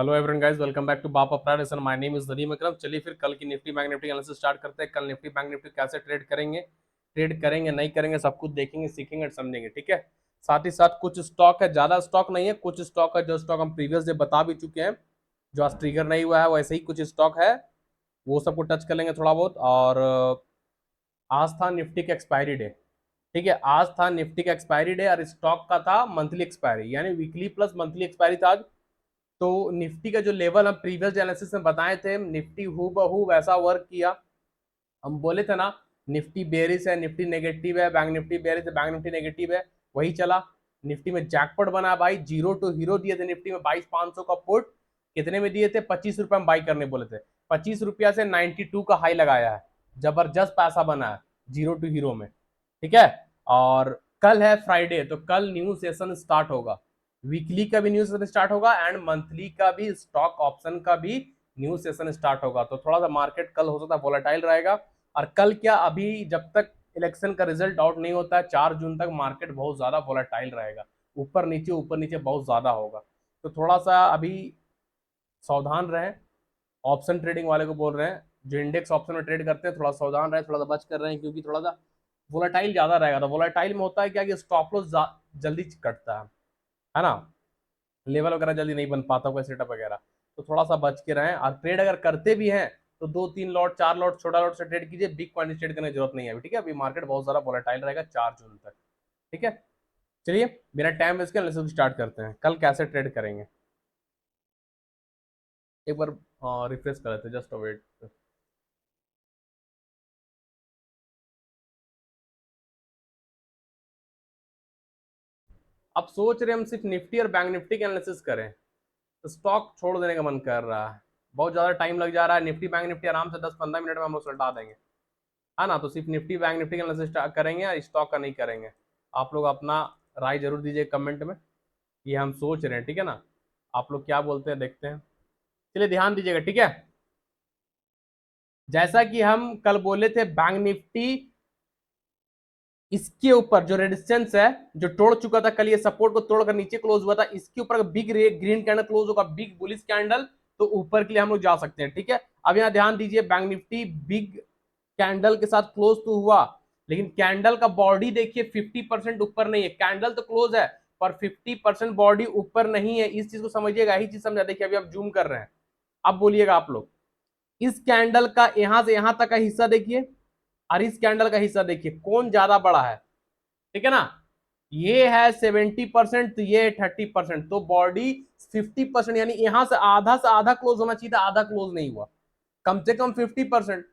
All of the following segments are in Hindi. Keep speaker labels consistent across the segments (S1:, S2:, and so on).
S1: Hello everyone guys, welcome back to बाप अपराड। My name is Nadeem Akram. चलिए फिर कल की nifty bank nifty analysis start करते हैं। कल निफ्टी बैंक निफ्टी कैसे ट्रेड करेंगे नहीं करेंगे, सब कुछ देखेंगे, सीखेंगे और समझेंगे। ठीक है। साथ ही साथ कुछ स्टॉक है, ज्यादा स्टॉक नहीं है, कुछ स्टॉक है जो स्टॉक हम प्रीवियस डे बता भी चुके हैं, जो आज ट्रिगर नहीं हुआ है, वैसे ही कुछ स्टॉक है, वो सबको टच कर लेंगे थोड़ा बहुत। और आज था निफ्टी का एक्सपायरी डे। ठीक है, आज था निफ्टी का एक्सपायरी डे और स्टॉक का था मंथली एक्सपायरी, यानी वीकली प्लस मंथली एक्सपायरी था आज। तो निफ्टी का जो लेवल हम प्रीवियस एनालिसिस में बताए थे, निफ्टी हु बहू वैसा वर्क किया। हम बोले थे ना, निफ्टी बेरिस है, निफ्टी नेगेटिव है, बैंक निफ्टी बेरिस है, बैंक निफ्टी नेगेटिव है, वही चला। निफ्टी में जैकपॉट बना भाई, जीरो टू हीरो दिए थे निफ्टी में 22,500 का पुट। कितने में दिए थे? 25 रुपए में बाई करने बोले थे। 25 रुपया से 92 का हाई लगाया है। जबरदस्त पैसा बना है जीरो टू हीरो में। ठीक है। और कल है फ्राइडे, तो कल न्यू सेशन स्टार्ट होगा। वीकली का भी न्यू सेशन स्टार्ट होगा एंड मंथली का भी, स्टॉक ऑप्शन का भी न्यू सेशन स्टार्ट होगा। तो थोड़ा सा मार्केट कल हो सकता है वोलेटाइल रहेगा। और कल क्या, अभी जब तक इलेक्शन का रिजल्ट आउट नहीं होता है 4 जून तक, मार्केट बहुत ज्यादा वोलेटाइल रहेगा। ऊपर नीचे बहुत ज्यादा होगा। तो थोड़ा सा अभी सावधान रहें। ऑप्शन ट्रेडिंग वाले को बोल रहे हैं, जो इंडेक्स ऑप्शन में ट्रेड करते हैं, थोड़ा सावधान रहे, थोड़ा सा बच कर रहे हैं, क्योंकि थोड़ा सा वोलेटाइल ज्यादा रहेगा। तो वोलेटाइल में होता है क्या कि स्टॉप लॉस जल्दी कटता है ना, लेवल वगैरह जल्दी नहीं बन पाता कोई सेटअप वगैरह। तो थोड़ा सा बच के रहें। और ट्रेड अगर करते भी हैं तो 2-3 लॉट 4 लॉट छोटा लॉट से ट्रेड कीजिए, बिग क्वांटिटी ट्रेड करने की जरूरत नहीं है अभी। ठीक है, अभी मार्केट बहुत ज्यादा वोलेटाइल रहेगा 4 जून तक। ठीक है। चलिए बिना टाइम वेस्ट के एनालिसिस स्टार्ट करते हैं, कल कैसे ट्रेड करेंगे। एक बार रिफ्रेश कर लेते हैं, जस्ट वेट। अब सोच रहे हम सिर्फ निफ्टी और बैंक निफ्टी के एनालिसिस करें, तो स्टॉक छोड़ देने का मन कर रहा है। बहुत ज्यादा टाइम लग जा रहा है। निफ्टी बैंक निफ्टी आराम से 10-15 मिनट में हम लोग सुलटा देंगे, है ना। तो सिर्फ निफ्टी बैंक निफ्टी का एनालिसिस करेंगे और स्टॉक का नहीं करेंगे। आप लोग अपना राय जरूर दीजिए कमेंट में, ये हम सोच रहे हैं। ठीक है ना, आप लोग क्या बोलते हैं, देखते हैं। चलिए ध्यान दीजिएगा। ठीक है, जैसा कि हम कल बोले थे, बैंक निफ्टी इसके ऊपर जो रेजिस्टेंस है, जो तोड़ चुका था कल, ये सपोर्ट को तोड़कर नीचे क्लोज हुआ था, इसके ऊपर बिग ग्रीन कैंडल क्लोज होगा, बिग बुलिश कैंडल, तो ऊपर के लिए हम लोग जा सकते हैं। ठीक है। अब यहां ध्यान दीजिए, बैंक निफ्टी बिग कैंडल के साथ क्लोज तो हुआ, लेकिन कैंडल का बॉडी देखिए 50% ऊपर नहीं है। कैंडल तो क्लोज है पर 50% बॉडी ऊपर नहीं है। इस चीज को समझिएगा, यही चीज समझा। देखिए अभी आप जूम कर रहे हैं, अब बोलिएगा आप लोग, इस कैंडल का यहां से यहां तक का हिस्सा देखिए और इस कैंडल का हिस्सा देखिए, कौन ज्यादा बड़ा है। ठीक है ना, ये है 70%, तो ये 30%, तो बॉडी 50%, यानी यहां से आधा क्लोज होना चाहिए था, आधा क्लोज नहीं हुआ, कम से कम 50%।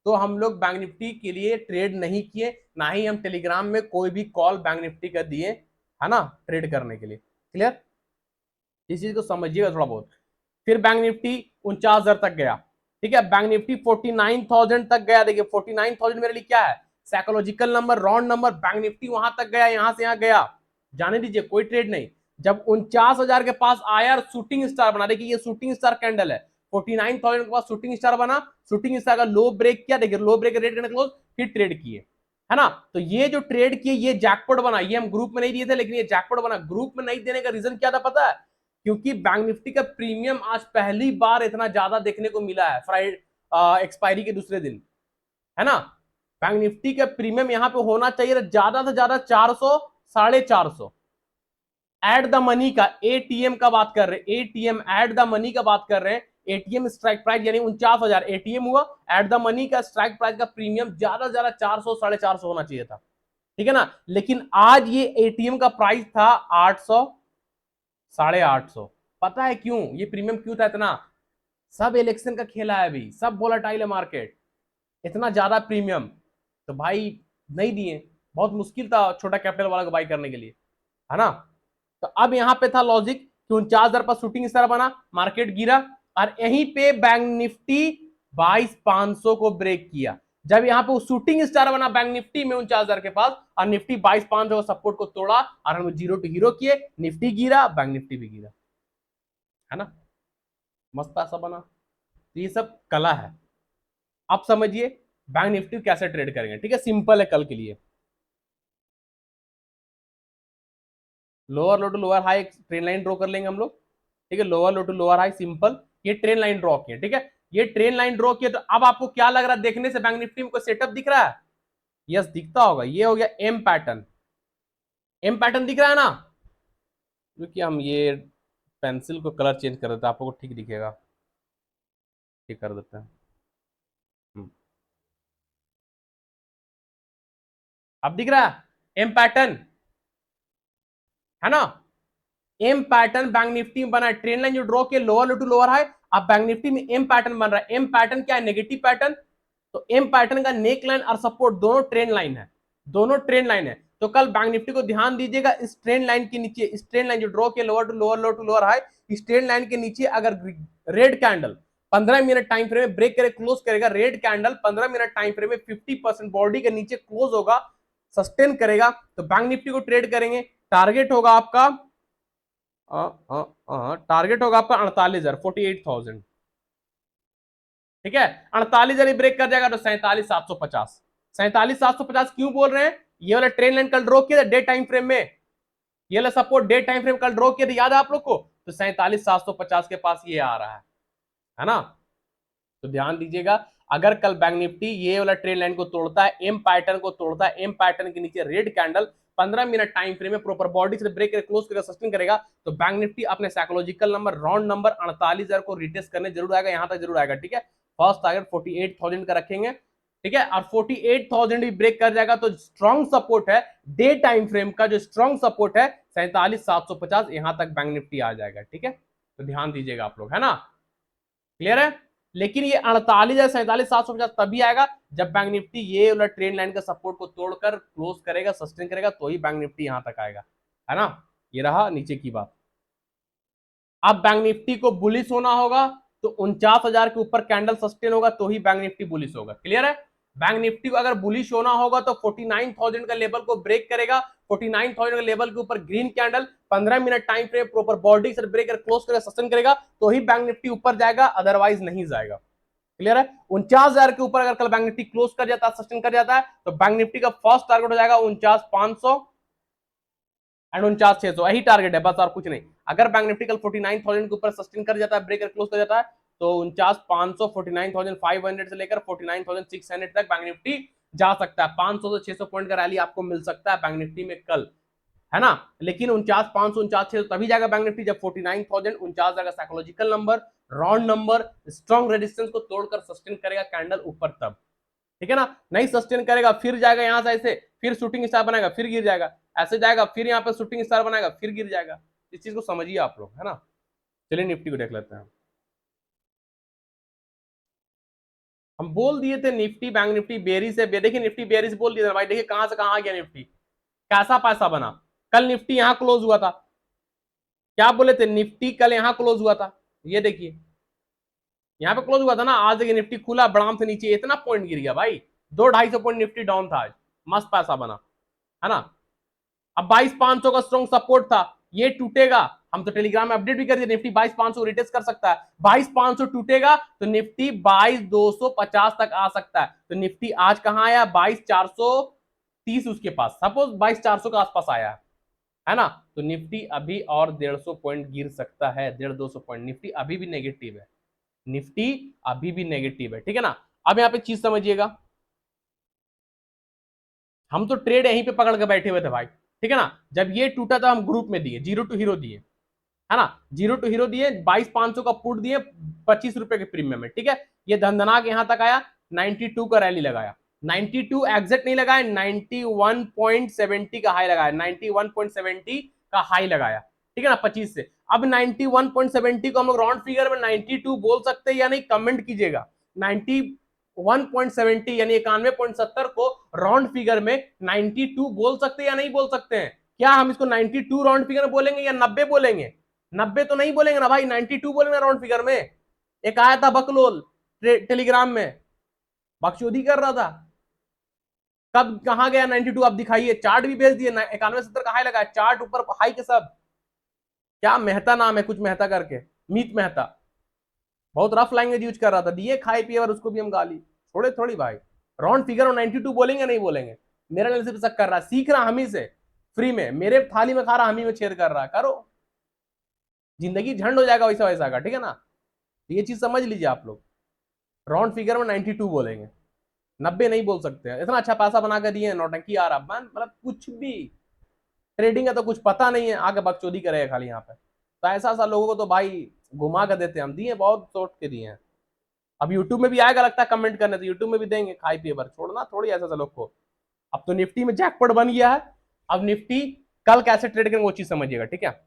S1: तो हम लोग बैंक निफ्टी के लिए ट्रेड नहीं किए, ना ही हम टेलीग्राम में कोई भी कॉल बैंक निफ्टी का दिए, है ना, ट्रेड करने के लिए। क्लियर, इस चीज को समझिएगा थोड़ा बहुत। फिर बैंक निफ्टी 49,000 तक गया। ठीक है, बैंक निफ्टी 49,000 तक गया। देखिए 49,000 मेरे लिए क्या है, psychological number, round number. Bank Nifty वहां तक गया, यहां से यहां गया, जाने दीजिए, कोई ट्रेड नहीं। जब 49,000 के पास आया और शूटिंग स्टार बना, देखिए ये शूटिंग स्टार कैंडल है, 49,000 के पास शूटिंग स्टार बना, शूटिंग स्टार का लो ब्रेक किया, देखिए लो ब्रेक रेट करने क्लोज, फिर ट्रेड किए, है ना। तो ये जो ट्रेड किए, ये जैकपॉट बना, ये हम ग्रुप में नहीं दिए थे, लेकिन ये जैकपॉट बना। ग्रुप में नहीं देने का रीजन क्या था पता है? क्योंकि बैंक निफ्टी का प्रीमियम आज पहली बार इतना ज्यादा देखने को मिला है फ्राइडे एक्सपायरी के दूसरे दिन, है ना। बैंक निफ्टी का प्रीमियम यहां पे होना चाहिए ज्यादा से ज्यादा 400, 450। एट द मनी का, एटीएम का बात कर रहे हैं, एटीएम एट द मनी का बात कर रहे हैं। एटीएम स्ट्राइक प्राइस यानी 49,000 एटीएम हुआ, एट द मनी का स्ट्राइक प्राइस का प्रीमियम ज्यादा से ज्यादा 400, 450 होना चाहिए था। ठीक है ना, लेकिन आज ये एटीएम का प्राइस था 800, 850। पता है क्यों ये प्रीमियम क्यों था इतना? सब इलेक्शन का खेला है, अभी सब वोलेटाइल है मार्केट, इतना ज्यादा प्रीमियम तो भाई नहीं दिए। बहुत मुश्किल था छोटा कैपिटल वाला को बाई करने के लिए, है ना। तो अब यहां पे था लॉजिक कि 49,000 पर शूटिंग स्टार बना, मार्केट गिरा, और यहीं पे बैंक निफ्टी 22,500 को ब्रेक किया। जब यहां पे शूटिंग स्टार बना बैंक निफ्टी में 49,000 के पास, और निफ्टी 22,500 सपोर्ट को तोड़ा और हम जीरो टू हीरो किए, निफ्टी गिरा, बैंक निफ्टी भी गिरा, है ना। मस्त पैसा बना। तो ये सब कला है। अब समझिए बैंक निफ्टी कैसे ट्रेड करेंगे। ठीक है, सिंपल है कल के लिए। Lower low to lower high एक ट्रेन लाइन ड्रॉ कर लेंगे हम लोग। ठीक है, lower low to lower high simple, ये ट्रेन लाइन ड्रॉ की है, ठीक है, ये ट्रेन लाइन ड्रॉ की है। तो अब आपको क्या लग रहा है देखने से, बैंक निफ्टी में कोई सेटअप दिख रहा है? यस दिखता होगा, ये हो गया एम पैटर्न, एम पैटर्न दिख रहा है ना, क्योंकि हम ये पेंसिल को कलर चेंज कर देते हैं, आपको ठीक दिखेगा, ठीक कर देते हैं। अब दिख रहा है एम पैटर्न, है ना, एम पैटर्न बैंक निफ्टी में बना है, ट्रेन लाइन जो ड्रॉ किया lower low to lower high, अब बैंक निफ्टी में एम पैटर्न बन रहा है। एम पैटर्न क्या है? Negative pattern. तो एम पैटर्न का नेक लाइन और सपोर्ट दोनों ट्रेन लाइन है, दोनों ट्रेन लाइन है। तो कल बैंक निफ्टी को ध्यान दीजिएगा, इस ट्रेन लाइन के नीचे, इस ट्रेन लाइन जो ड्रॉ किया lower to lower, low to lower high, इस ट्रेन लाइन के नीचे अगर red candle 15 minute time frame में ब्रेक करे, क्लोज करेगा, red candle 15 minute time frame में 50% बॉडी के नीचे क्लोज होगा, सस्टेन करेगा, तो बैंक निफ्टी को ट्रेड करेंगे। टारगेट होगा आपका टारगेट होगा आपका 48,000, 48,000, ठीक है। 48,000 ब्रेक कर जाएगा तो 47,750, 47,750 क्यों बोल रहे हैं? ये वाला ट्रेन लाइन कल ड्रॉ किया था डे टाइम फ्रेम में, ये वाला सपोर्ट डे टाइम फ्रेम कल ड्रॉ किया था, याद है आप लोग को? तो 47,750 के पास ये आ रहा है ना। तो ध्यान दीजिएगा, अगर कल बैंक निफ्टी ये वाला ट्रेन लाइन को तोड़ता है, एम पैटर्न को तोड़ता है, एम पैटर्न के नीचे red candle 15 minute time frame में प्रॉपर बॉडी से ब्रेक करके क्लोज करके सस्टेन करेगा, तो बैंक निफ्टी अपने साइकोलॉजिकल नंबर राउंड नंबर 48,000 को रिटेस्ट करने जरूर आएगा, यहां तक जरूर आएगा, ठीक है। फर्स्ट टारगेट 48,000 का रखेंगे, ठीक है, और 48,000 भी ब्रेक कर जाएगा तो स्ट्रॉन्ग सपोर्ट है, डे टाइम फ्रेम का जो स्ट्रॉन्ग सपोर्ट है 47,750, यहां तक बैंक निफ्टी आ जाएगा, ठीक है। तो ध्यान दीजिएगा आप लोग, है ना, क्लियर है। लेकिन ये 48,000 47,750 तभी आएगा जब बैंक निफ्टी ये वाला ट्रेंड लाइन का सपोर्ट को तोड़कर क्लोज करेगा, सस्टेन करेगा, तो ही बैंक निफ्टी यहां तक आएगा, है ना। ये रहा नीचे की बात। अब बैंक निफ्टी को बुलिश होना होगा तो 49,000 के ऊपर कैंडल सस्टेन होगा तो ही बैंक निफ्टी बुलिश होगा, क्लियर है। बैंक निफ्टी को अगर बुलिश होना होगा तो 49,000 का लेवल को ब्रेक करेगा, 49,000 का लेवल के ऊपर green candle 15 minute time frame proper body से ब्रेक कर क्लोज करके सस्टेन करेगा तो ही बैंक निफ्टी ऊपर जाएगा, अदरवाइज नहीं जाएगा, क्लियर है। 49,000 के ऊपर अगर कल बैंक निफ्टी क्लोज कर जाता है, सस्टेन कर जाता है, तो बैंक निफ्टी का फर्स्ट टारगेट हो जाएगा 49,500 एंड 49,600, यही टारगेट है बस, और कुछ नहीं। अगर बैंक निफ्टी कल 49,000 के ऊपर सस्टेन कर जाता है, ब्रेकर क्लोज कर जाता है, तो 49,500 49,500 से लेकर 49,600 तक बैंक निफ्टी जा सकता है। 500 से 600 पॉइंट का रैली आपको मिल सकता है बैंक निफ्टी में कल, है ना। लेकिन 49,500 49,600 तभी जाएगा बैंक निफ्टी जब 49,000 49,000 का psychological number, round number, strong resistance को तोड़कर सस्टेन करेगा कैंडल ऊपर, तब, ठीक है ना। नहीं सस्टेन करेगा फिर जाएगा यहां से ऐसे, फिर शूटिंग स्टार बनाएगा, फिर गिर जाएगा, ऐसे जाएगा, फिर यहाँ पे शूटिंग स्टार बनाएगा, फिर गिर जाएगा। इस चीज को समझिए आप लोग, है ना। चलिए निफ्टी को देख लेते हैं। हम बोल दिए थे निफ्टी बैंक निफ्टी बेरिस है, देखिए निफ्टी बेरिस बोल दिया था भाई, देखिए कहां से कहां आ गया निफ्टी, कैसा पैसा बना। कल निफ्टी यहां क्लोज हुआ था, क्या बोले थे, निफ्टी कल यहां क्लोज हुआ था, ये देखिए यहाँ पे क्लोज हुआ था ना, आज देखिए निफ्टी खुला बड़ाम से नीचे, इतना पॉइंट गिर गया भाई, 200-250 पॉइंट निफ्टी डाउन था आज, मस्त पैसा बना, है ना। अब 22,500 का स्ट्रॉन्ग सपोर्ट था, ये टूटेगा, हम तो टेलीग्राम में अपडेट भी कर दिए, निफ्टी 22,500 रिटेस्ट कर सकता है, 22,500 टूटेगा तो निफ्टी 22,250 तक आ सकता है। तो निफ्टी आज कहां आया, 22,430 उसके पास, सपोज 22,400 के आसपास आया है ना। तो निफ्टी अभी और 150 पॉइंट गिर सकता है, 150-200 पॉइंट, निफ्टी अभी भी नेगेटिव है, निफ्टी अभी भी नेगेटिव है, ठीक है ना। अब यहां पे चीज समझिएगा, हम तो ट्रेड यहीं पे पकड़ के बैठे हुए थे भाई, ठीक है ना। जब ये टूटा था हम ग्रुप में दिए, जीरो टू हीरो दिए, है ना, जीरो टू हीरो दिए, 22,500 का पुट दिए 25 रुपए के प्रीमियम में, ठीक है। ये धंधना के यहां तक आया, 92 का रैली लगाया, 92 एग्जैक्ट नहीं लगाया, 91.70 का हाई लगाया, 91.70 का हाई लगाया, ठीक है ना, 25 से। अब 91.70 को हम लोग राउंड फिगर में 92 बोल सकते हैं या नहीं, कमेंट कीजिएगा। 91.70 यानी 91.70 को राउंड फिगर में 92 बोल सकते हैं या नहीं बोल सकते हैं? क्या हम इसको 92 राउंड फिगर में बोलेंगे या 90 बोलेंगे? 90 तो नहीं बोलेंगे ना भाई, 92 बोलेंगे राउंड फिगर में। एक आया था बकलोल टेलीग्राम में, बकचोदी कर रहा था, कब कहां गया 92? अब दिखाइए, चार्ट भी भेज दिए, 91-70 का हाई लगा, चार्ट ऊपर हाई के सब। क्या मेहता नाम है, कुछ मेहता करके, मीत मेहता, बहुत रफ लैंग्वेज यूज कर रहा था, दिए खाए पिए और उसको भी हम गाली, थोड़े थोड़ी भाई। राउंड फिगर और 92 बोलेंगे नहीं बोलेंगे? मेरा एनालिसिस शक कर रहा है, सीख रहा हम ही से, फ्री में, मेरे थाली में खा रहा, हम ही में छेद कर रहा, करो। जिंदगी झंड हो जाएगा वैसा वैसा का, ठीक है ना। तो ये चीज समझ लीजिए आप लोग। राउंड फिगर में 92 बोलेंगे, 90 नहीं बोल सकते हैं। इतना अच्छा पैसा बना कर दिए नौटंकी यार आप, मतलब कुछ भी ट्रेडिंग है तो कुछ पता नहीं है, आगे बकचोदी करेगा खाली यहाँ पे। तो ऐसा ऐसा लोगों को तो भाई घुमा कर देते हैं हम, दिए बहुत सोच के दिए हैं। अब यूट्यूब में भी आएगा लगता है कमेंट करने, तो यूट्यूब में भी देंगे, खाई पिए भर, छोड़ना थोड़ी ऐसा लोग को। अब तो निफ्टी में जैकपॉट बन गया है। अब निफ्टी कल कैसे ट्रेड करेंगे वो चीज समझिएगा, ठीक है।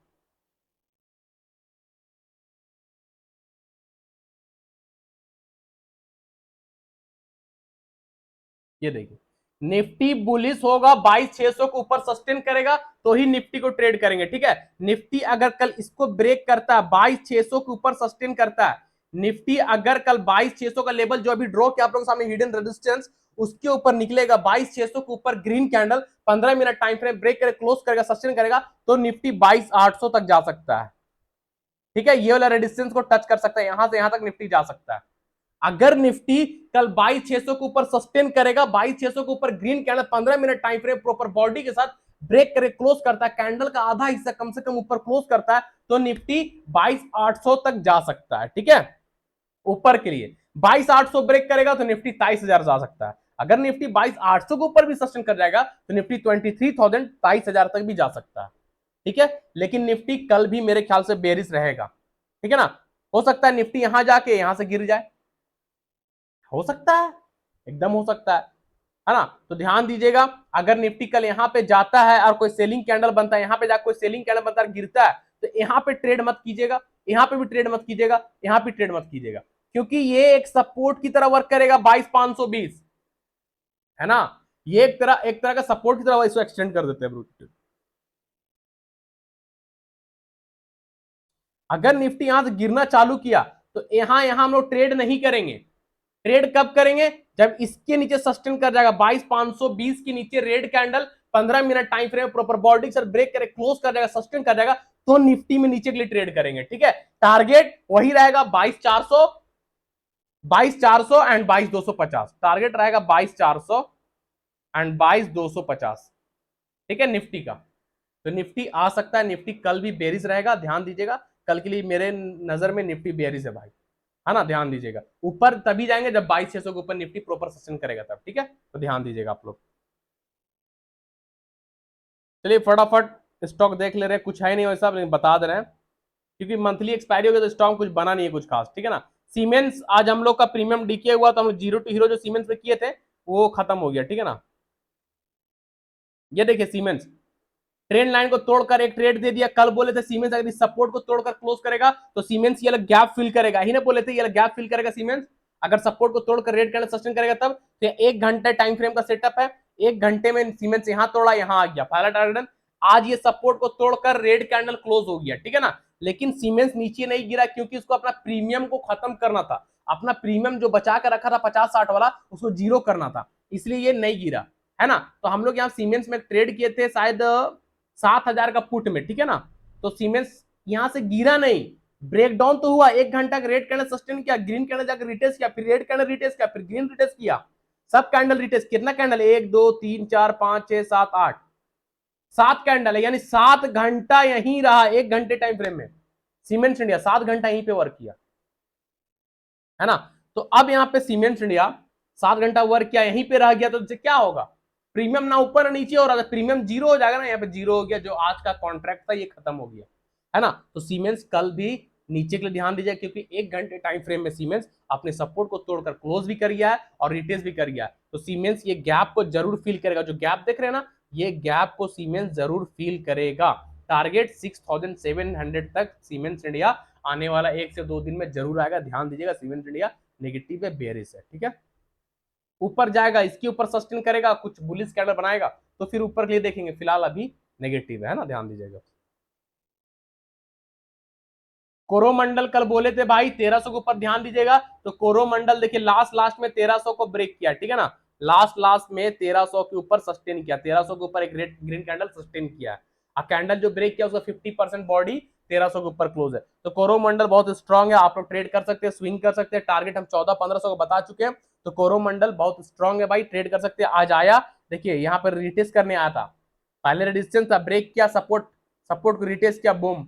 S1: ये देखिए, निफ्टी बुलिश होगा, 22,600 के ऊपर सस्टेन करेगा तो ही निफ्टी को ट्रेड करेंगे, ठीक है। निफ्टी अगर कल इसको ब्रेक करता है, 22,600 के ऊपर सस्टेन करता है, निफ्टी अगर कल 22,600 का लेवल जो अभी ड्रॉ किया आप लोगों के सामने हिडन रेजिस्टेंस, उसके ऊपर निकलेगा, 22,600 के ऊपर green candle 15 minute time frame break करे, क्लोज करेगा, सस्टेन करेगा, तो निफ्टी 22,800 तक जा सकता है, ठीक है। ये वाला रेजिस्टेंस को टच कर सकता है, यहां से यहां तक निफ्टी जा सकता है। अगर निफ्टी कल 22,600 के ऊपर सस्टेन करेगा, 22,600 के ऊपर green candle 15 minute time frame proper body के साथ ब्रेक करे, क्लोज करता है, कैंडल का आधा हिस्सा कम से कम ऊपर क्लोज करता है, तो निफ्टी 22,800 तक जा सकता है, ठीक है। ऊपर के लिए 22,800 ब्रेक करेगा तो निफ्टी 23,000 जा सकता है। अगर निफ्टी 22,800 के ऊपर भी सस्टेन कर जाएगा तो निफ्टी 23,000 23,000 तक भी जा सकता है, ठीक है। लेकिन निफ्टी कल भी मेरे ख्याल से बेरिश रहेगा, ठीक है ना। हो सकता है निफ्टी यहां जाके यहां से गिर जाए, हो सकता है, एकदम हो सकता है ना। तो ध्यान दीजिएगा, अगर निफ्टी कल यहां पे जाता है और कोई सेलिंग कैंडल बनता है, यहां पे जाकर कोई सेलिंग कैंडल बनता है, गिरता है, तो यहां पे ट्रेड मत कीजिएगा, यहां पे भी ट्रेड मत कीजिएगा, यहां पे ट्रेड मत कीजिएगा, क्योंकि ये एक सपोर्ट की तरह वर्क करेगा 22,520, है ना। ये एक तरह का सपोर्ट की तरह इसको एक्सटेंड कर देते हैं। अगर निफ्टी यहां से गिरना चालू किया तो यहां यहां हम लोग ट्रेड नहीं करेंगे। ट्रेड कब करेंगे, जब इसके नीचे सस्टेन कर जाएगा 22,520 के नीचे red candle 15 minute time frame proper body सर ब्रेक करे, क्लोज कर जाएगा, सस्टेन कर जाएगा, तो निफ्टी में नीचे के लिए ट्रेड करेंगे, ठीक है। टारगेट वही रहेगा 22,400, 22,400 एंड 22,250, टारगेट रहेगा 22,400 एंड 22,250, ठीक है निफ्टी का। तो निफ्टी आ सकता है, निफ्टी कल भी बेरिश रहेगा, ध्यान दीजिएगा। कल के लिए मेरे नजर में निफ्टी बेरिश है भाई, है ना, ध्यान दीजिएगा। ऊपर तभी जाएंगे जब 22,600 के ऊपर निफ्टी प्रॉपर सेशन करेगा तब, ठीक है। तो ध्यान दीजिएगा आप लोग। चलिए फटाफट स्टॉक देख ले रहे हैं, कुछ है नहीं वैसा, लेकिन बता दे रहे हैं, क्योंकि मंथली एक्सपायरी हो गया तो स्टॉक कुछ बना नहीं है कुछ खास, ठीक है ना। सीमेंस आज हम लोग का प्रीमियम डीके हुआ, तो हम जीरो टू हीरो जो सीमेंस पे किए थे वो खत्म हो गया, ठीक है ना। ये देखिए सीमेंस ट्रेंड लाइन को तोड़कर एक ट्रेड दे दिया, कल बोले थे सीमेंस अगर इस सपोर्ट को तोड़कर क्लोज करेगा तो सीमेंस ये गैप फिल करेगा, ही ना बोले थे ये गैप फिल करेगा सीमेंस, अगर सपोर्ट को तोड़कर रेड कैंडल सस्टेन करेगा तब। तो 1 घंटे टाइम फ्रेम का सेटअप है, 1 घंटे में सीमेंस यहां तोड़ा, यहां आ गया पहला टारगेट। आज ये सपोर्ट को तोड़कर रेड कैंडल क्लोज हो गया, ठीक है ना। लेकिन सीमेंस नीचे नहीं गिरा क्योंकि उसको अपना प्रीमियम को खत्म करना था, अपना प्रीमियम जो बचा कर रखा था 50-60 वाला उसको जीरो करना था, इसलिए ये नहीं गिरा, है ना। तो हम लोग यहाँ सीमेंस में ट्रेड किए थे शायद 7,000 का पुट में, ठीक है ना। तो सीमेंस यहां से गिरा नहीं, ब्रेकडाउन तो हुआ, 1 घंटा का रेड कैंडल सस्टेन किया, ग्रीन कैंडल जाकर रिटेस्ट किया, फिर रेड कैंडल रिटेस्ट किया, फिर ग्रीन रिटेस्ट किया, सब कैंडल रिटेस्ट। कितना कैंडल, 1 2 3 4 5 6 7 8, 7 कैंडल है, यानी 7 घंटा यहीं रहा, 1 घंटे टाइम फ्रेम में सीमेंट्स इंडिया 7 घंटा यहीं पे वर्क किया, है ना। तो अब यहाँ पे सीमेंट्स इंडिया 7 घंटा वर्क किया, यहीं पे रह गया, तो क्या होगा, प्रीमियम ना ऊपर ना नीचे हो रहा था, प्रीमियम जीरो हो जाएगा ना, यहाँ पे जीरो हो गया, जो आज का कॉन्ट्रैक्ट था ये खत्म हो गया, है ना। तो सीमेंस कल भी नीचे के लिए ध्यान दीजिए, क्योंकि 1 घंटे टाइम फ्रेम में सीमेंस अपने सपोर्ट को तोड़कर क्लोज भी कर गया है और रिटेस्ट भी कर गया है। तो सीमेंस ये गैप को जरूर फील करेगा, जो गैप देख रहे हैं ना, ये गैप को सीमेंस जरूर फील करेगा। टारगेट 6,700 तक सीमेंस इंडिया आने वाला 1 से 2 दिन में जरूर आएगा, ध्यान दीजिएगा। सीमेंस इंडिया नेगेटिव है, बेरिश है, ठीक है। ऊपर जाएगा, इसके ऊपर सस्टेन करेगा, कुछ बुलिश कैंडल बनाएगा तो फिर ऊपर के लिए देखेंगे, फिलहाल अभी नेगेटिव है ना, ध्यान दीजिएगा। कोरोमंडल कल बोले थे भाई 1,300 के ऊपर ध्यान दीजिएगा, तो कोरोमंडल देखिए लास्ट लास्ट में 1,300 को ब्रेक किया, ठीक है ना। लास्ट लास्ट में 1,300 के ऊपर सस्टेन किया, 1,300 के ऊपर एक रेड ग्रीन कैंडल सस्टेन किया, और कैंडल जो ब्रेक किया उसका 50% बॉडी 1,300 के ऊपर क्लोज है। तो कोरोमंडल बहुत स्ट्रांग है, आप लोग ट्रेड कर सकते हैं, स्विंग कर सकते हैं, टारगेट हम 14-1500 को बता चुके हैं। तो कोरोमंडल बहुत स्ट्रांग है भाई, ट्रेड कर सकते हैं। आज आया, देखिए यहाँ पर रिटेस्ट करने आया था, पहले रेजिस्टेंस था, ब्रेक किया, सपोर्ट को रिटेस्ट किया, बूम,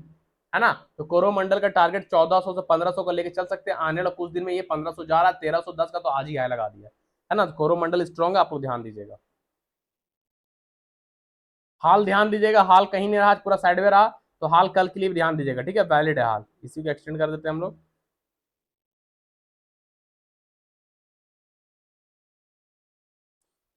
S1: है ना। तो कोरोमंडल का टारगेट 1400 से 1500 का लेके चल सकते हैं, आने वाला कुछ दिन में ये 1500 जा रहा है, 1310 का तो आज ही हाई लगा दिया है ना। तो कोरोमंडल स्ट्रॉन्ग है, आप लोग ध्यान दीजिएगा। हाल ध्यान दीजिएगा, हाल कहीं नहीं रहा, पूरा साइड में रहा, तो हाल कल के लिए भी ध्यान दीजिएगा, ठीक है, वैलिड है हाल, इसी को एक्सटेंड कर देते हैं हम लोग।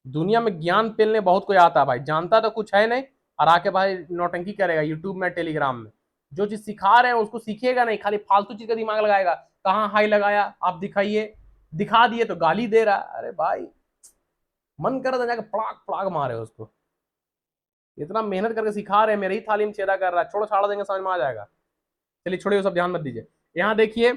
S1: दुनिया में ज्ञान पेलने बहुत कोई आता है भाई, जानता तो कुछ है नहीं, और आके भाई नौटंकी करेगा यूट्यूब में टेलीग्राम में। जो चीज सिखा रहे हैं उसको सीखिएगा नहीं, खाली फालतू चीज का दिमाग लगाएगा। कहाँ हाई लगाया आप दिखाइए, दिखा दिए तो गाली दे रहा है। अरे भाई मन कर रहा था जाके पड़ाक पड़ाक मारे उसको, इतना मेहनत करके सिखा रहे हैं, मेरे ही थाली में छेदा कर रहा है, छोड़ो छाड़ देंगे, समझ में आ जाएगा। चलिए छोड़िए, सब ध्यान मत दीजिए। यहाँ देखिए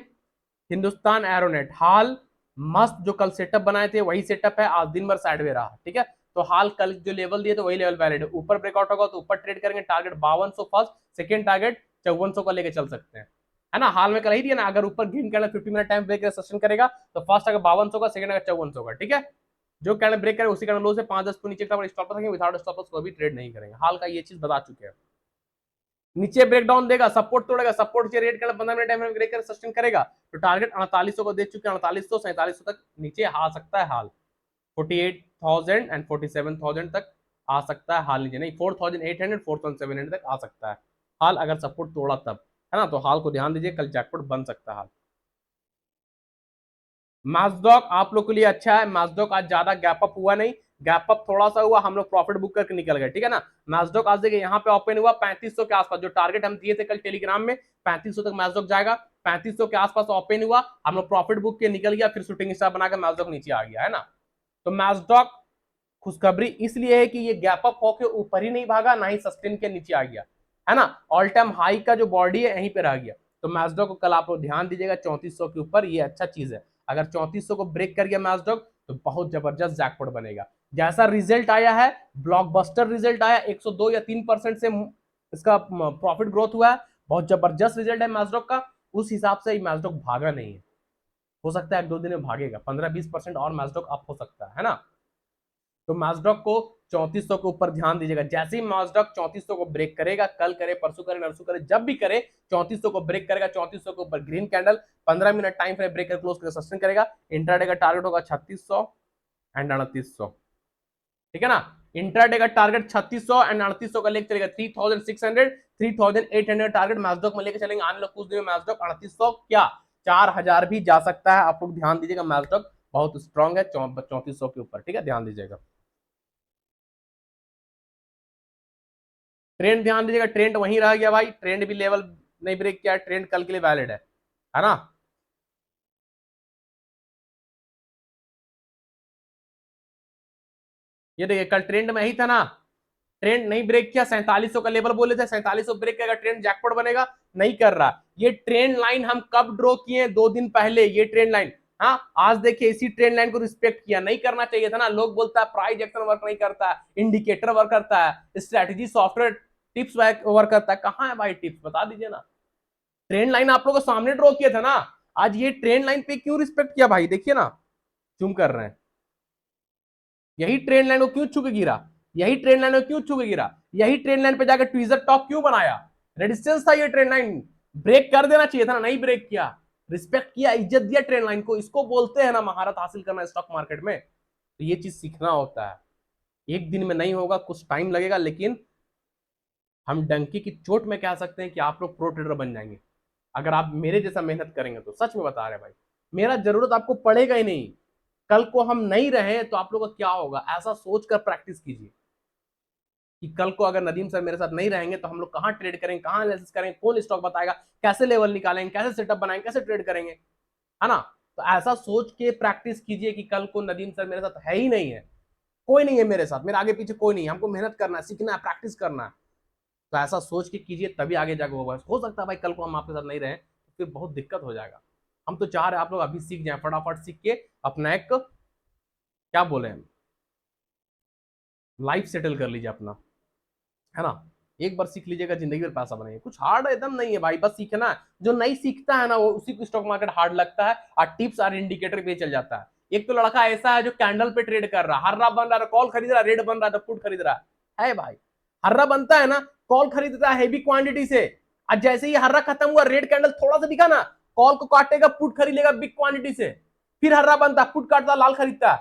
S1: हिंदुस्तान एरोनेट हाल मस्त जो कल सेटअप बनाए थे वही सेटअप है, आज दिन भर साइडवे रहा, ठीक है। तो हाल कल जो लेवल दिए तो वही लेवल वैलिड है, ऊपर ब्रेकआउट होगा तो ऊपर ट्रेड करेंगे, टारगेट 5200 फर्स्ट, सेकंड टारगेट 5400 का लेके चल सकते हैं, है ना। हाल में कल ही दिया ना, अगर ऊपर green candle 50 minute time break sustain करेगा तो फर्स्ट अगर 5200 का, सेकंड अगर 5400 का, ठीक है। जो कैंडल ब्रेक करे उसी कैंडल लो से 5-10 को नीचे स्टॉप रखेंगे, विदाउट स्टॉप लॉस को भी ट्रेड नहीं करेंगे, हाल का ये चीज बता चुके हैं। नीचे ब्रेकडाउन देगा, सपोर्ट तोड़ेगा, सपोर्ट के रेट का 15 मिनट टाइम ब्रेक कर सस्टेन करेगा, तो टारगेट 4800 को दे चुके हैं, 4800 4700 तक नीचे आ सकता है हाल, 48,000 एंड 47,000 तक आ सकता है हाल नीचे, नहीं 4,800 4,700 तक आ सकता है हाल, अगर सपोर्ट तोड़ा तब, है ना। तो हाल को ध्यान दीजिए, कल जैकपॉट बन सकता है हाल। मैस्डॉक आप लोग के लिए अच्छा है, मैस्डॉक आज ज्यादा गैप अप हुआ नहीं, गैप अप थोड़ा सा हुआ, हम लोग प्रॉफिट बुक करके निकल गए, ठीक है ना। मैस्डॉक आज देखिए यहाँ पे ओपन हुआ 3500 के आसपास, जो टारगेट हम दिए थे कल टेलीग्राम में 3500 तक मैस्डॉक जाएगा, 3500 के आसपास ओपन हुआ, हम लोग प्रॉफिट बुक के निकल गया, फिर शूटिंग स्टार बनाकर मैस्डॉक नीचे आ गया, है ना। तो मैस्डॉक खुशखबरी इसलिए है कि ये गैप अप होकर ऊपर ही नहीं भागा, ना ही सस्टेन के नीचे आ गया, है ना। ऑल टाइम हाई का जो बॉडी है यहीं पे रह गया, तो मैस्डॉक को कल आप लोग ध्यान दीजिएगा 3400 के ऊपर, ये अच्छा चीज है। अगर 3400 को ब्रेक कर गया मैस्डॉक तो बहुत जबरदस्त जैकपॉट बनेगा। जैसा रिजल्ट आया है, ब्लॉकबस्टर रिजल्ट आया, 102 या 3% से इसका प्रॉफिट ग्रोथ हुआ है, बहुत जबरदस्त रिजल्ट है मैस्डॉक का, उस हिसाब से मैस्डॉक भागा नहीं है, हो सकता है 1-2 दिन में भागेगा, 15-20% और मैस्डॉक अप हो सकता है ना। तो मैस्डॉक को 3400 के ऊपर ध्यान दीजिएगा, जैसे ही मैस्डॉक 3400 को ब्रेक करेगा, कल करे परसों करे नरसों करे जब भी करे 3400 को ब्रेक करेगा, 3400 के ऊपर green candle 15 minute time frame break close करके सस्टेन करेगा, इंट्राडे का टारगेट होगा 3600 एंड 3800, ठीक है ना। इंट्राडे का टारगेट 3600 एंड 3800 का लेके चलेगा 3600 3800 टारगेट मैस्डॉक में लेके चलेंगे, आने वाले कुछ दिन में मैस्डॉक 3800 क्या 4000 भी जा सकता है, आप लोग ध्यान दीजिएगा, मैस्डॉक बहुत स्ट्रांग है 3400 के ऊपर, ठीक है, ध्यान दीजिएगा। ट्रेंड ध्यान दीजिएगा, ट्रेंड वहीं रह गया भाई, ट्रेंड भी लेवल नहीं ब्रेक किया, ट्रेंड कल के लिए वैलिड है ना। ये देखिए कल ट्रेंड में ही था ना, ट्रेंड नहीं ब्रेक किया, 4700 का लेवल बोले थे, 4700 ब्रेक करेगा ट्रेंड जैकपॉट बनेगा, नहीं कर रहा। ये ट्रेंड लाइन हम कब ड्रॉ किए, 2 दिन पहले, ये ट्रेंड लाइन, हाँ आज देखिए इसी ट्रेंड लाइन को रिस्पेक्ट किया, नहीं करना चाहिए था ना। लोग बोलता है प्राइस एक्शन वर्क नहीं करता है, इंडिकेटर वर्क करता है, स्ट्रेटेजी सॉफ्टवेयर टिप्स वर्क करता है, कहाँ है भाई टिप्स, बता दीजिए ना। ट्रेंड लाइन आप लोगों को सामने ड्रॉ किया था ना, आज ये ट्रेंड लाइन पे क्यों रिस्पेक्ट किया भाई, देखिए ना, जूम कर रहे हैं, यही ट्रेंड लाइन को क्यों छू के गिरा, यही ट्रेंड लाइन को क्यों छू के गिरा, यही ट्रेंड लाइन पे जाकर ट्वीजर टॉप क्यों बनाया, रेजिस्टेंस था ये ट्रेंड लाइन, ब्रेक कर देना चाहिए था ना, नहीं ब्रेक किया, रिस्पेक्ट किया, इज्जत दिया ट्रेंड लाइन को, इसको बोलते हैं ना महारत हासिल करना स्टॉक मार्केट में। तो ये चीज सीखना होता है, एक दिन में नहीं होगा, कुछ टाइम लगेगा, लेकिन हम डंकी की चोट में कह सकते हैं कि आप लोग प्रो ट्रेडर बन जाएंगे, अगर आप मेरे जैसा मेहनत करेंगे तो, सच में बता रहे हैं भाई, मेरा जरूरत आपको पड़ेगा ही नहीं, कल को हम नहीं रहे तो आप लोगों का क्या होगा, ऐसा सोचकर प्रैक्टिस कीजिए कि कल को अगर नदीम सर मेरे साथ नहीं रहेंगे तो हम लोग कहां ट्रेड करेंगे, कहां एनालिसिस करेंगे, कौन स्टॉक बताएगा, कैसे लेवल निकालेंगे, कैसे सेटअप बनाएंगे, कैसे ट्रेड करेंगे, है ना। तो ऐसा सोच के प्रैक्टिस कीजिए कि कल को नदीम सर मेरे साथ है ही नहीं है, कोई नहीं है मेरे साथ, मेरे आगे पीछे कोई नहीं है, हमको मेहनत करना है, सीखना है, प्रैक्टिस करना है। तो ऐसा सोच के कीजिए, तभी आगे जाकर होगा। हो सकता है भाई कल को हम आपके साथ नहीं रहे तो फिर बहुत दिक्कत हो जाएगा। हम तो चाह रहे हैं आप लोग अभी सीख जाए, फटाफट सीख के अपना एक क्या बोले लाइफ सेटल कर लीजिए अपना, है ना। एक बार सीख लीजिएगा जिंदगी में पैसा बनाइए, कुछ हार्ड एकदम नहीं है भाई, बस सीखना है। जो नहीं सीखता है ना वो उसी को स्टॉक मार्केट हार्ड लगता है, और टिप्स और इंडिकेटर पे चल जाता है। एक तो लड़का ऐसा है जो कैंडल पे ट्रेड कर रहा है, हर रहा बन रहा है, कॉल खरीद रहा है, रेड बन रहा है तो पुट खरीद रहा है भाई, हर्रा बनता है ना, कॉल खरीदता है हेवी क्वांटिटी से, आज जैसे ही हर्रा खत्म हुआ, रेड कैंडल थोड़ा सा दिखा ना, कॉल को काटेगा, पुट खरीदेगा बिग क्वांटिटी से, फिर हर्रा बनता, पुट काटता, लाल खरीदता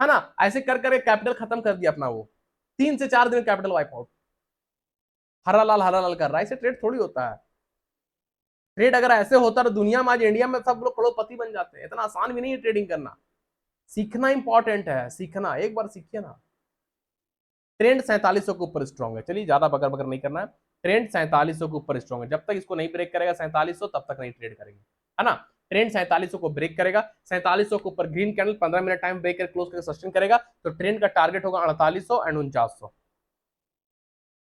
S1: है ना। ऐसे कर करके कैपिटल खत्म कर दिया अपना वो, 3 से 4 दिन कैपिटल वाइप आउट। हरा लाल कर रहा है, ऐसे ट्रेड थोड़ी होता है। ट्रेड अगर ऐसे होता तो दुनिया में आज, इंडिया में सब लोग करोड़पति बन जाते हैं। इतना आसान भी नहीं है ट्रेडिंग करना, सीखना इंपॉर्टेंट है, सीखना, एक बार सीखिए ना। ट्रेंड 4700 के ऊपर स्ट्रॉन्ग है, चलिए ज्यादा बकर बकर नहीं करना है। ट्रेंड 4700 के ऊपर स्ट्रॉन्ग है, जब तक इसको नहीं ब्रेक करेगा 4700, तब तक नहीं ट्रेड करेंगे, है ना। ट्रेंड 4700 को ब्रेक करेगा, 4700 के ऊपर green candle 15 minute time break कर क्लोज करके सस्टेन करेगा, तो ट्रेंड का टारगेट होगा 4800 एंड 4900।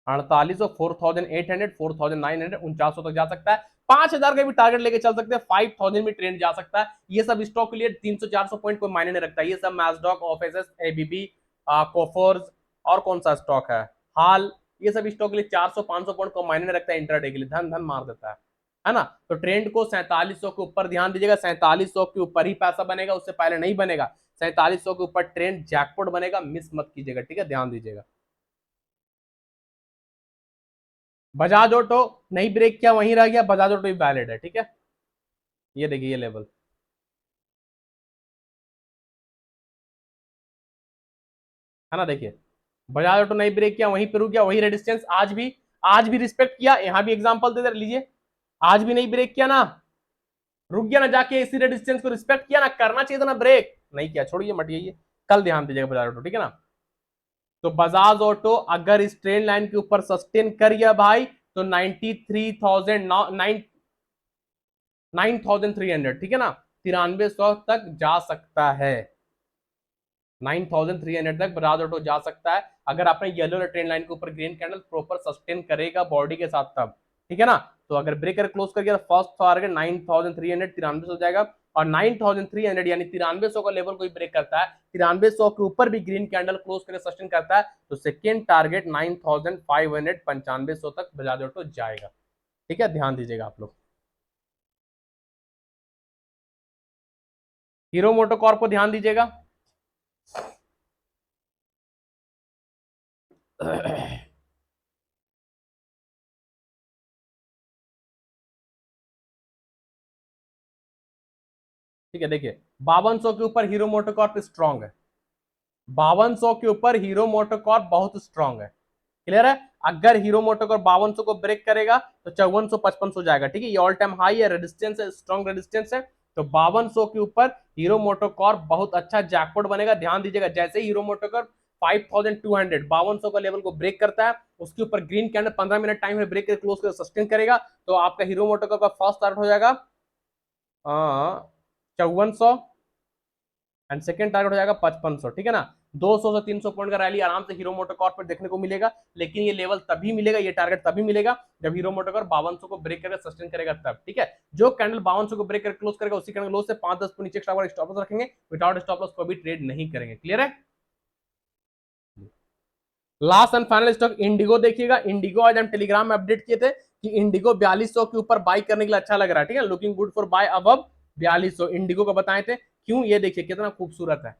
S1: 4800, 4800, 4900, 4900 तक जा सकता है। 5000 का भी टारगेट लेके चल सकते हैं, 5000 में ट्रेंड जा सकता है। ये सब स्टॉक के लिए 300-400 पॉइंट कोई मायने नहीं रखता। ये सब मैस्डॉक, ऑफिसर्स, एबीबी, कोफोर्स और कौन सा स्टॉक है, हाल, ये सब स्टॉक के लिए 400-500 पॉइंट को मायने नहीं रखता है। इंट्राडे के लिए धन धन मार देता है ना। तो ट्रेंड को 4700 के ऊपर ध्यान दीजिएगा, 4700 के ऊपर ही पैसा बनेगा, उससे पहले नहीं बनेगा। 4700 के ऊपर ट्रेंड जैकपॉट बनेगा, मिस मत कीजिएगा, ठीक है, ध्यान दीजिएगा। बजाज ऑटो नहीं ब्रेक किया, वहीं रह गया, बजाज ऑटो भी वैलिड है, ठीक है। ये देखिए ये लेवल, है ना, देखिए बजाज ऑटो नहीं ब्रेक किया, वहीं पे रुक गया, वही रेजिस्टेंस, आज भी रिस्पेक्ट किया, यहां भी एग्जांपल दे लीजिए, आज भी नहीं ब्रेक किया ना, रुक गया ना, जाके इसी रेजिस्टेंस को रिस्पेक्ट किया ना, करना चाहिए था ना ब्रेक, नहीं किया, छोड़िए मटिए, कल ध्यान दीजिएगा बजाज ऑटो, ठीक है ना। तो बजाज ऑटो अगर इस ट्रेंड लाइन के ऊपर सस्टेन कर गया भाई, तो 93,000 9,300, ठीक है ना, 9300 तक जा सकता है, 9300 तक बजाज ऑटो जा सकता है, अगर आपने येलो ट्रेंड लाइन के ऊपर ग्रीन कैंडल प्रॉपर सस्टेन करेगा बॉडी के साथ तब, ठीक है ना। तो अगर ब्रेकर क्लोज कर गया तो फर्स्ट टारगेट 9300, 9300 हो जाएगा, और 9300 यानी 9300 का लेवल कोई ब्रेक करता है, 9300 के ऊपर भी ग्रीन कैंडल क्लोज करके सस्टेन करता है, तो सेकेंड टारगेट 9500, 9500 तक बजाज ऑटो जाएगा, ठीक है, ध्यान दीजिएगा आप लोग। हीरो मोटोकॉर्प को ध्यान दीजिएगा। ठीक है, देखिए 5200 के ऊपर हीरो मोटोकॉर्प स्ट्रांग है, 5200 के ऊपर हीरो मोटोकॉर्प बहुत स्ट्रांग है, क्लियर है। अगर हीरो मोटोकॉर्प 5200 को ब्रेक करेगा तो 5400-5500 जाएगा, ठीक है, ये ऑल टाइम हाई है, रेजिस्टेंस है, स्ट्रांग रेजिस्टेंस है। तो 5200 के ऊपर हीरो मोटोकॉर्प बहुत अच्छा जैकपॉट बनेगा, ध्यान दीजिएगा, जैसे ही हीरो मोटोकॉर्प 5200 5200 का लेवल को ब्रेक करता है, उसके ऊपर ग्रीन कैंडल 15 मिनट टाइम में ब्रेक कर क्लोज कर सस्टेन करेगा, तो आपका हीरो मोटोकॉर्प का फर्स्ट टारगेट हो जाएगा 5400 एंड सेकंड टारगेट हो जाएगा 5500, ठीक है ना। 200 से 300 पॉइंट का रैली आराम से हीरो मोटोकॉर्प पर देखने को मिलेगा, लेकिन ये लेवल तभी मिलेगा, ये टारगेट तभी मिलेगा जब हीरो मोटोकॉर्प 5200 को ब्रेक करके सस्टेन करेगा तब, ठीक है। जो कैंडल 5200 को ब्रेक करके क्लोज करेगा, उसी कैंडल क्लोज से 5-10 पॉइंट नीचे स्टॉप लॉस रखेंगे, विदाउट स्टॉप लॉस को भी ट्रेड नहीं करेंगे, क्लियर है। Last and final stock Indigo देखिएगा। इंडिगो आज हम टेलीग्राम में अपडेट किए थे कि इंडिगो 4200 के ऊपर बाई करने के लिए अच्छा लग रहा है, ठीक है, looking good for buy above 4200, IndiGo को बताए थे, क्यों, ये देखिए कितना खूबसूरत है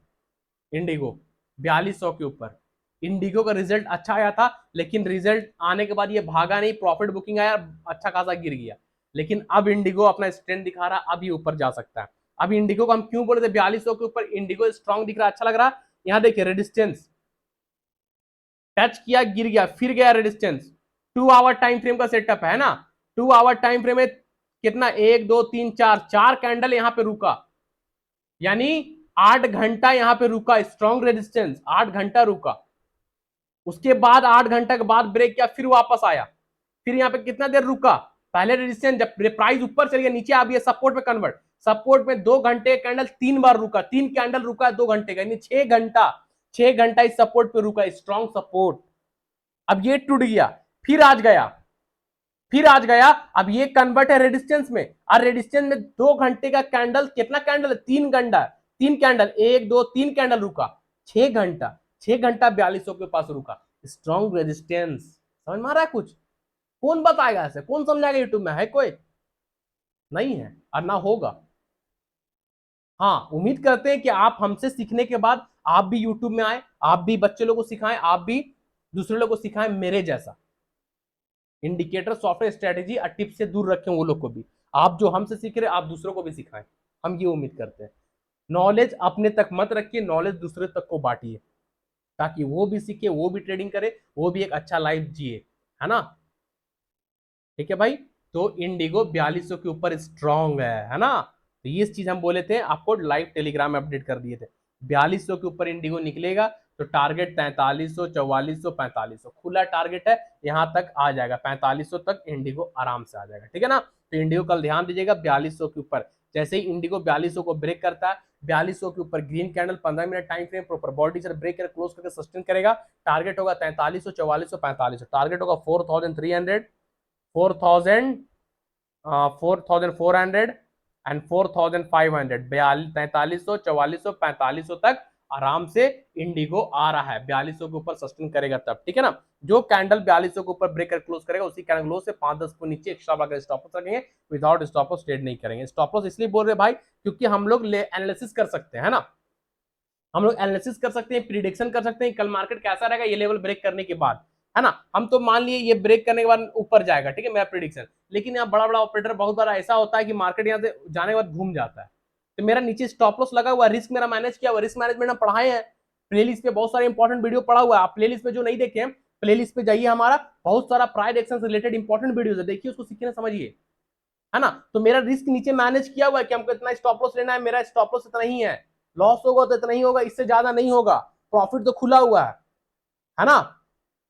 S1: इंडिगो 4200 के ऊपर। इंडिगो का रिजल्ट अच्छा आया था, लेकिन रिजल्ट आने के बाद ये भागा नहीं, प्रॉफिट बुकिंग आया, अच्छा खासा गिर गया, लेकिन अब इंडिगो अपना स्ट्रेंथ दिखा रहा, अब ये ऊपर जा सकता है। अब इंडिगो को हम क्यों बोले थे 4200 के ऊपर इंडिगो स्ट्रॉन्ग दिख रहा, अच्छा लग रहा, यहां देखिए रेजिस्टेंस टच किया, गिर गया, फिर गया रेजिस्टेंस, 2 आवर टाइम फ्रेम का सेटअप है ना, 2 आवर टाइम फ्रेम में कितना, 1 2 3 4 कैंडल यहां पे रुका, यानी 8 घंटा यहां पे रुका, स्ट्रॉन्ग रेजिस्टेंस, 8 घंटा रुका, उसके बाद 8 घंटा के बाद ब्रेक किया, फिर वापस आया, फिर यहां पे कितना देर रुका, पहले रेजिस्टेंस, जब प्राइस ऊपर चल गया नीचे आ गया सपोर्ट पे कन्वर्ट, सपोर्ट में 2 घंटे कैंडल 3 बार रुका, 3 कैंडल रुका है 2 घंटे का, यानी 6 घंटा, 6 घंटा इस सपोर्ट पे रुका, स्ट्रॉन्ग सपोर्ट। अब ये टूट गया, फिर आज गया, फिर आज गया, अब ये कन्वर्ट है रेजिस्टेंस में, और रेजिस्टेंस में 2 घंटे का कैंडल, कितना कैंडल है, 3 घंटा, 3 कैंडल, 1 2 3 कैंडल रुका, 6 घंटा, 6 घंटा 4200 के पास रुका, स्ट्रॉन्ग रेजिस्टेंस, समझ में आ रहा है कुछ, कौन बताएगा ऐसे, कौन समझाएगा, यूट्यूब में है कोई, नहीं है और ना होगा। हाँ, उम्मीद करते हैं कि आप हमसे सीखने के बाद आप भी यूट्यूब में आए, आप भी बच्चे लोगों को सिखाएं, आप भी दूसरे लोगों को सिखाएं मेरे जैसा। इंडिकेटर सॉफ्टवेयर स्ट्रेटेजी और टिप्स से दूर रखें वो लोग को भी। आप जो हमसे सीख रहे हैं आप दूसरों को भी सिखाएं, हम ये उम्मीद करते हैं। नॉलेज अपने तक मत रखिए, नॉलेज दूसरे तक को बांटिए, ताकि वो भी सीखे, वो भी ट्रेडिंग करे, वो भी एक अच्छा लाइफ जिए, है ना। ठीक है भाई, तो इंडिगो 4200 के ऊपर स्ट्रांग है ना। तो ये चीज हम बोले थे आपको, लाइव टेलीग्राम में अपडेट कर दिए थे। 4200 के ऊपर इंडिगो निकलेगा तो टारगेट 4300, 4400, 4500 खुला टारगेट है, यहां तक आ जाएगा 4500 तक इंडिगो आराम से आ जाएगा, ठीक है ना। तो इंडिगो कल ध्यान दीजिएगा 4200 के ऊपर, जैसे ही इंडिगो 4200 को ब्रेक करता है, 4200 के ऊपर green candle 15 minute time frame proper body से ब्रेक कर क्लोज करके सस्टेन करेगा, टारगेट होगा 4300, 4400, 4500, टारगेट होगा 4300, 4000, 4400 एंड 4500, 4300, 4400, 4500 तक आराम से इंडिगो आ रहा है। 4200 के ऊपर सस्टेन करेगा तब, ठीक है ना। जो कैंडल 4200 के ऊपर ब्रेकर क्लोज करेगा उसी कैंडल क्लोज से 5-10 को नीचे एक्स्ट्रा लगा स्टॉप लॉस रखेंगे, विदाउट स्टॉप लॉस ट्रेड नहीं करेंगे। स्टॉप लॉस इसलिए बोल रहे भाई क्योंकि हम लोग एनालिसिस कर सकते हैं, है ना। हम लोग एनालिसिस कर सकते हैं, प्रिडिक्शन कर सकते हैं कल मार्केट कैसा रहेगा ये लेवल ब्रेक करने के बाद, है ना। हम तो मान लिए ये ब्रेक करने के बाद ऊपर जाएगा, ठीक है मेरा प्रिडिक्शन, लेकिन यहाँ बड़ा बड़ा ऑपरेटर बहुत बार ऐसा होता है कि मार्केट यहाँ से जाने के बाद घूम जाता है, तो मेरा नीचे स्टॉप लॉस लगा हुआ, रिस्क मेरा मैनेज किया हुआ, रिस्क मैनेजमेंट हम पढ़ाए हैं प्लेलिस्ट पे, बहुत सारे इंपॉर्टेंट वीडियो पढ़ा हुआ है। आप प्लेलिस्ट पे जो नहीं देखे प्लेलिस्ट पे जाइए, हमारा बहुत सारा प्राइस एक्शन से रिलेटेड इंपॉर्टेंट वीडियो है, देखिए उसको सीखने समझिए, है ना। तो मेरा रिस्क नीचे मैनेज किया हुआ है कि हमको इतना स्टॉप लॉस लेना है, मेरा स्टॉप लॉस इतना ही है, लॉस होगा तो इतना ही होगा, इससे ज्यादा नहीं होगा, प्रॉफिट तो खुला हुआ है ना।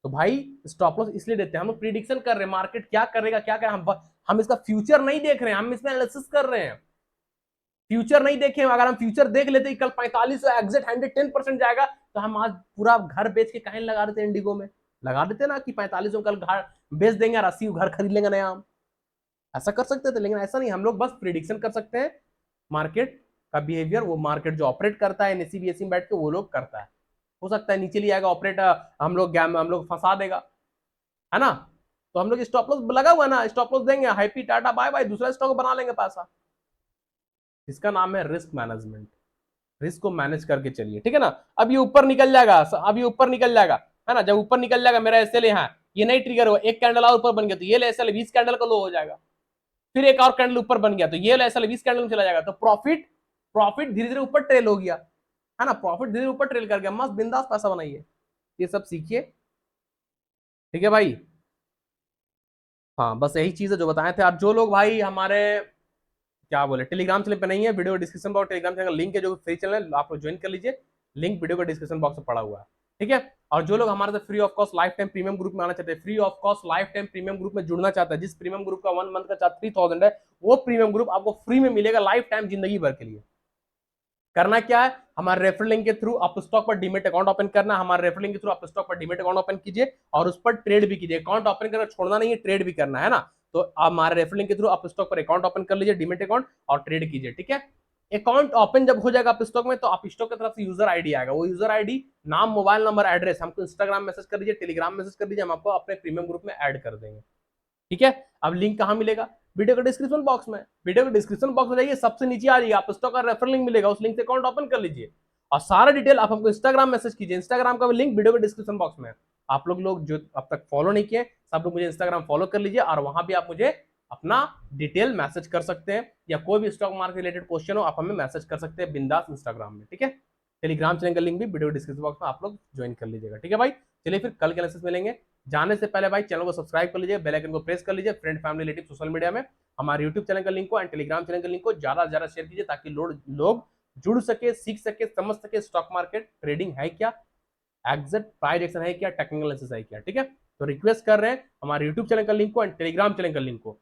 S1: तो भाई स्टॉप लॉस इसलिए देते हैं, हम लोग प्रिडिक्शन कर रहे हैं मार्केट क्या करेगा क्या करेगा, हम इसका फ्यूचर नहीं देख रहे हैं, हम इसमें एनालिसिस कर रहे हैं, फ्यूचर नहीं देखे। अगर हम फ्यूचर देख लेते कल 45 एग्जिट 110% जाएगा तो हम आज पूरा घर बेच के कहीं लगा देते इंडिगो में, लगा देते ना कि 45 कल घर बेच देंगे और 80 घर खरीद लेंगे नया, हम ऐसा कर सकते थे, लेकिन ऐसा नहीं, हम लोग बस प्रिडिक्शन कर सकते हैं मार्केट का बिहेवियर, वो मार्केट जो ऑपरेट करता है एनएससी बीएससी में बैठ के वो लोग करता है, हो सकता है नीचे ले आएगा ऑपरेटर, हम लोग फंसा देगा, है ना। तो हम लोग स्टॉप लॉस लगा हुआ ना, स्टॉप लॉस देंगे, हैप्पी टाटा बाय बाय, दूसरा स्टॉक बना लेंगे पैसा। इसका नाम है रिस्क मैनेजमेंट, रिस्क को मैनेज करके चलिए, ठीक है ना। अब ये ऊपर निकल जाएगा, अब ये ऊपर निकल जाएगा, है ना। जब ऊपर निकल जाएगा मेरा एसएल यहाँ, ये नहीं ट्रिगर हुआ, एक कैंडल और ऊपर बन गया तो ये एसएल 20 कैंडल का लो हो जाएगा, फिर एक और कैंडल ऊपर बन गया तो ये एसएल 20 कैंडल में चला जाएगा, तो प्रॉफिट प्रॉफिट धीरे धीरे ऊपर ट्रेल हो गया, है ना। प्रॉफिट धीरे ऊपर ट्रेल कर गया, मस्त बिंदास पैसा बनाइए, ये सब सीखिए, ठीक है भाई। हाँ बस यही चीज है जो बताए थे। आप जो लोग भाई हमारे क्या बोले टेलीग्राम चैनल पे नहीं है, video description box Telegram channel link है, जो फ्री चैनल है आप ज्वाइन कर लीजिए, लिंक वीडियो का डिस्क्रिप्शन बॉक्स में पड़ा हुआ है, ठीक है। और जो लोग हमारे साथ free of cost life time premium group में आना चाहते हैं, free of cost life time premium group में जुड़ना चाहता है, जिस प्रीमियम ग्रुप का 1 मंथ का चार्ज 3000 है, वो प्रीमियम ग्रुप आपको फ्री में मिलेगा लाइफ टाइम जिंदगी भर के लिए। करना क्या है, हमारे रेफरल लिंक के थ्रू आप स्टॉक पर डीमेट अकाउंट ओपन करना, हमारे रेफरल लिंक के थ्रू आप स्टॉक पर डीमेट अकाउंट ओपन कीजिए और उस पर ट्रेड भी कीजिए, अकाउंट ओपन करना छोड़ना नहीं है, ट्रेड भी करना है ना। तो आप हमारे रेफरल लिंक के थ्रू आप स्टॉक पर अकाउंट ओपन कर लीजिए, डीमेट अकाउंट, और ट्रेड कीजिए, ठीक है। अकाउंट ओपन जब हो जाएगा आप स्टॉक में, तो आप स्टॉक की तरफ से यूजर आईडी आएगा, वो यूजर आईडी नाम मोबाइल नंबर एड्रेस हमको इंस्टाग्राम मैसेज कर दीजिए, टेलीग्राम मैसेज कर दीजिए, हम आपको अपने प्रीमियम ग्रुप में ऐड कर देंगे, ठीक है। अब लिंक कहां मिलेगा, वीडियो के डिस्क्रिप्शन बॉक्स में, वीडियो के डिस्क्रिप्शन बॉक्स में जाइए, सबसे नीचे आ जाइए, आप स्टॉक का रेफरल लिंक मिलेगा, उस लिंक से अकाउंट ओपन कर लीजिए, और सारा डिटेल आप हमको इंस्टाग्राम मैसेज कीजिए, इंस्टाग्राम का भी लिंक वीडियो के डिस्क्रिप्शन बॉक्स में है। आप लोग जो अब तक फॉलो नहीं किए सब लोग मुझे इंस्टाग्राम फॉलो कर लीजिए, और वहां भी आप मुझे अपना डिटेल मैसेज कर सकते हैं, या कोई भी स्टॉक मार्केट रिलेटेड क्वेश्चन हो आप हमें मैसेज कर सकते हैं बिंदास इंस्टाग्राम में, ठीक है। टेलीग्राम चैनल का लिंक भी वीडियो डिस्क्रिप्शन बॉक्स में आप लोग ज्वाइन कर लीजिएगा, ठीक है भाई। चलिए फिर कल के मैसेज मिलेंगे, जाने से पहले भाई चैनल को सब्सक्राइब कर लीजिए, बेल आइकन को प्रेस कर लीजिए, friend family relative social media में हमारे यूट्यूब चैनल का लिंक को एंड टेलीग्राम चैनल का लिंक को ज्यादा से ज्यादा शेयर कीजिए, ताकि लोग जुड़ सके, सीख सके, समझ सके स्टॉक मार्केट ट्रेडिंग है क्या, एग्जैक्ट प्राइस एक्शन है क्या, टेक्निकल एनालिसिस है क्या, ठीक है। तो रिक्वेस्ट कर रहे हैं हमारे यूट्यूब चैनल का लिंक को एंड टेलीग्राम चैनल का लिंक को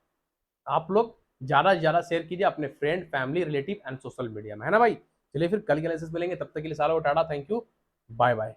S1: आप लोग ज्यादा से ज्यादा शेयर कीजिए अपने friend family relative and social media में, है ना भाई। चलिए फिर कल के एनालिसिस मिलेंगे, तब तक के लिए सारा ta-ta, thank you, bye bye.